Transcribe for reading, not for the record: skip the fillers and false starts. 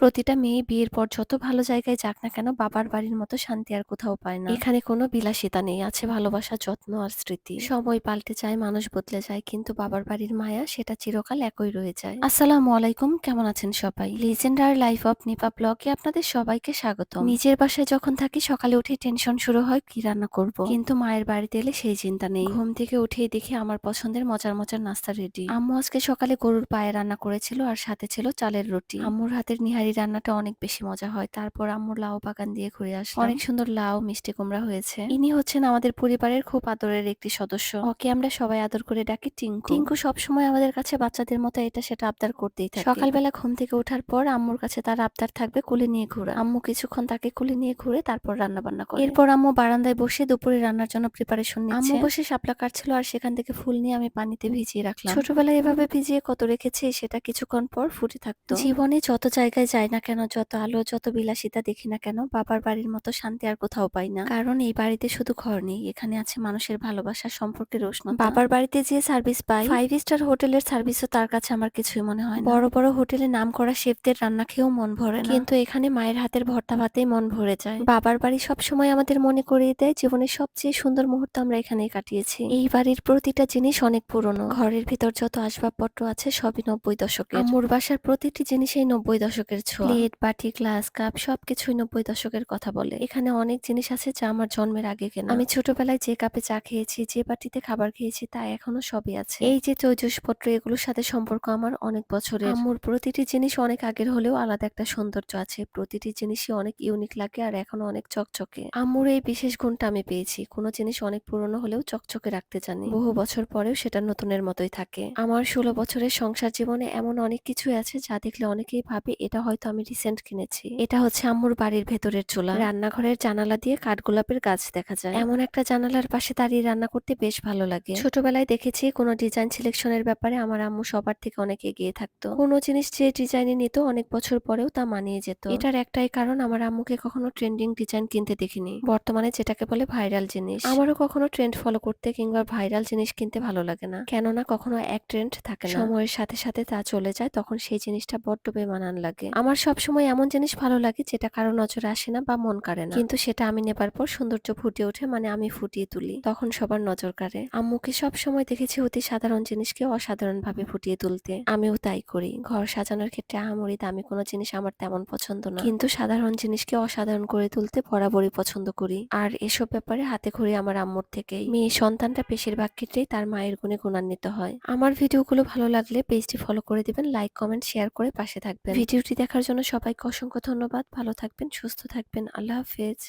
প্রতিটা মেয়ে বিয়ের পর যত ভালো জায়গায় যাক না কেন বাবার বাড়ির মতো শান্তি আর কোথাও পায় না। এখানে কোনো বিলাসিতা নেই, আছে ভালোবাসা, যত্ন আর স্মৃতি। সময় পাল্টে যায়, মানুষ বদলে যায়, কিন্তু বাবার বাড়ির মায়া সেটা চিরকাল একই রয়ে যায়। আসসালামু আলাইকুম, কেমন আছেন সবাই? লিজেন্ডার লাইফ অফ নিপা ব্লগে আপনাদের সবাইকে স্বাগত। নিজের বাসায় যখন থাকি সকালে উঠে টেনশন শুরু হয় কি রান্না করব, কিন্তু মায়ের বাড়িতে এলে সেই চিন্তা নেই। ঘুম থেকে উঠেই দেখি আমার পছন্দের মজার মজার নাস্তা রেডি। আম্মু আজকে সকালে গরুর পায়ে রান্না করেছিল আর সাথে ছিল চালের রুটি। আম্মুর হাতের নিহারি রান্নাটা অনেক বেশি মজা হয়। তারপর আম্মুর লাউ বাগান দিয়ে ঘুরে আসলাম। অনেক সুন্দর লাউ, মিষ্টি কুমড়া হয়েছে। ইনি হচ্ছেন আমাদের পরিবারের খুব আদরের একটি সদস্য। ওকে আমরা সবাই আদর করে ডাকি টিঙ্কু। টিঙ্কু সবসময় আমাদের কাছে বাচ্চাদের মতো এটা সেটা আবদার করতেই থাকে। সকালবেলা ঘুম থেকে ওঠার পর আম্মুর কাছে তার আবদার থাকবে কুলি নিয়ে ঘোরা। আম্মু কিছুক্ষণ তাকে কুলি নিয়ে ঘুরে তারপর রান্না বান্না করে। এরপর আম্মু বারান্দায় বসে দুপুরে রান্নার জন্য প্রিপারেশন নিচ্ছে। আম্মু বসে শাপলা কাটছিল আর সেখান থেকে ফুল নিয়ে আমি পানিতে ভিজিয়ে রাখলাম। ছোটবেলায় এভাবে ভিজিয়ে কত রেখেছি, সেটা কিছুক্ষণ পর ফুটে থাকতো। জীবনে যত জায়গায় যাই না কেন, যত আলো যত বিলাসিতা দেখি না কেন, বাবার বাড়ির মতো শান্তি আর কোথাও পাই না। কারণ এই বাড়িতে শুধু ঘর নেই, এখানে আছে মানুষের ভালোবাসা, সম্পর্কের উষ্ণতা। বাবার বাড়িতে যে সার্ভিস পাই, 5 স্টার হোটেলের সার্ভিসও তার কাছে আমার কিছুই মনে হয় না। বড় বড় হোটেলে নাম করা শেফদের রান্না খেয়েও মন ভরে না, কিন্তু এখানে মায়ের হাতের ভর্তা ভাতেই মন ভরে যায়। বাবার বাড়ি সবসময় আমাদের মনে করিয়ে দেয় জীবনের সবচেয়ে সুন্দর মুহূর্ত আমরা এখানেই কাটিয়েছি। এই বাড়ির প্রতিটা জিনিস অনেক পুরনো। ঘরের ভিতর যত আসবাবপত্র আছে সবই 90 দশকের। আম্মুর বাসার প্রতিটি জিনিসই 90 দশকের ছোঁয়া। প্লেট, বাটি, গ্লাস, কাপ সবকিছুই 90 দশকের কথা বলে। এখানে অনেক জিনিস আছে যা আমার জন্মের আগে কেনা। আমি ছোটবেলায় যে কাপে চা খেয়েছি, যে বাটিতে খাবার খেয়েছি, তা এখনো সবই আছে। এই যে তৈজসপত্র, এগুলোর সাথে সম্পর্ক আমার অনেক বছরের। আম্মুর প্রতিটি জিনিস অনেক আগের হলেও আলাদা একটা সৌন্দর্য আছে। প্রতিটি জিনিসই অনেক ইউনিক লাগে আর এখনো অনেক চকচকে। আম্মুর এই বিশেষ গুণটা আমি পেয়েছি, কোনো জিনিস অনেক পুরনো হলেও চকচকে রাখতে জানি। বহু বছর পরেও সেটা নতুনের মতোই থাকে। আমার 16 বছরের সংসার জীবনে এমন অনেক কিছুই আছে যা দেখলে অনেকেই ভাবে এটা হয়তো আমি রিসেন্ট কিনেছি। এটা হচ্ছে আম্মুর বাড়ির ভেতরের চুলা। রান্নাঘরের জানালা দিয়ে কাঠগোলাপের গাছ দেখা যায়। এমন একটা জানালার পাশে দাঁড়িয়ে রান্না করতে বেশ ভালো লাগে। ছোটবেলায় দেখেছি কোনো ডিজাইন সিলেকশনের ব্যাপারে আমার আম্মু সবার থেকে অনেক এগিয়ে থাকতো। কোনো জিনিস যে ডিজাইনে নিত অনেক বছর পরেও তা মানিয়ে যেত। এটার একটাই কারণ, আমার আম্মুকে কখনো ট্রেন্ডিং ডিজাইন কিনতে দেখিনি, বর্তমানে যেটাকে বলে ভাইরাল জিনিস। আমারও কখনো ট্রেন্ড ফলো করতে কিংবা ভাইরাল জিনিস কিনতে ভালো লাগে না, কেননা কখনো এক ট্রেন্ড থাকে না, সময়ের সাথে সাথে তা চলে যায়, তখন সেই জিনিসটা বড্ড বেমানান লাগে। আমার সবসময় এমন জিনিস ভালো লাগে যেটা কারো নজরে আসে না বা মন কাড়ে না, কিন্তু সেটা আমি নেবার পর সৌন্দর্য ফুটে ওঠে, মানে আমি ফুটিয়ে তুলি, তখন সবার নজর কাড়ে। আম্মুকে সবসময় দেখেছি অতি সাধারণ জিনিসকে অসাধারণ ভাবে ফুটিয়ে তুলতে। আমিও তাই করি। ঘর সাজানোর ক্ষেত্রে আহামরি দামি কোনো জিনিস আমার তেমন পছন্দ না, কিন্তু সাধারণ জিনিসকে অসাধারণ করে তুলতে বরাবরই পছন্দ করি। আর এসব ব্যাপারে হাতে খড়ি আমার আম্মুর থেকেই। মেয়ে সন্তানটা বেশিরভাগ ক্ষেত্রেই তার মায়ের গুণে গুণান্বিত হয়। আমার ভিডিওগুলো ভালো লাগলে পেজটি ফলো করে দিবেন, লাইক কমেন্ট শেয়ার করে পাশে থাকবেন। ভিডিওটি দেখার জন্য সবাইকে অসংখ্য ধন্যবাদ। ভালো থাকবেন, সুস্থ থাকবেন, আল্লাহ হাফেজ।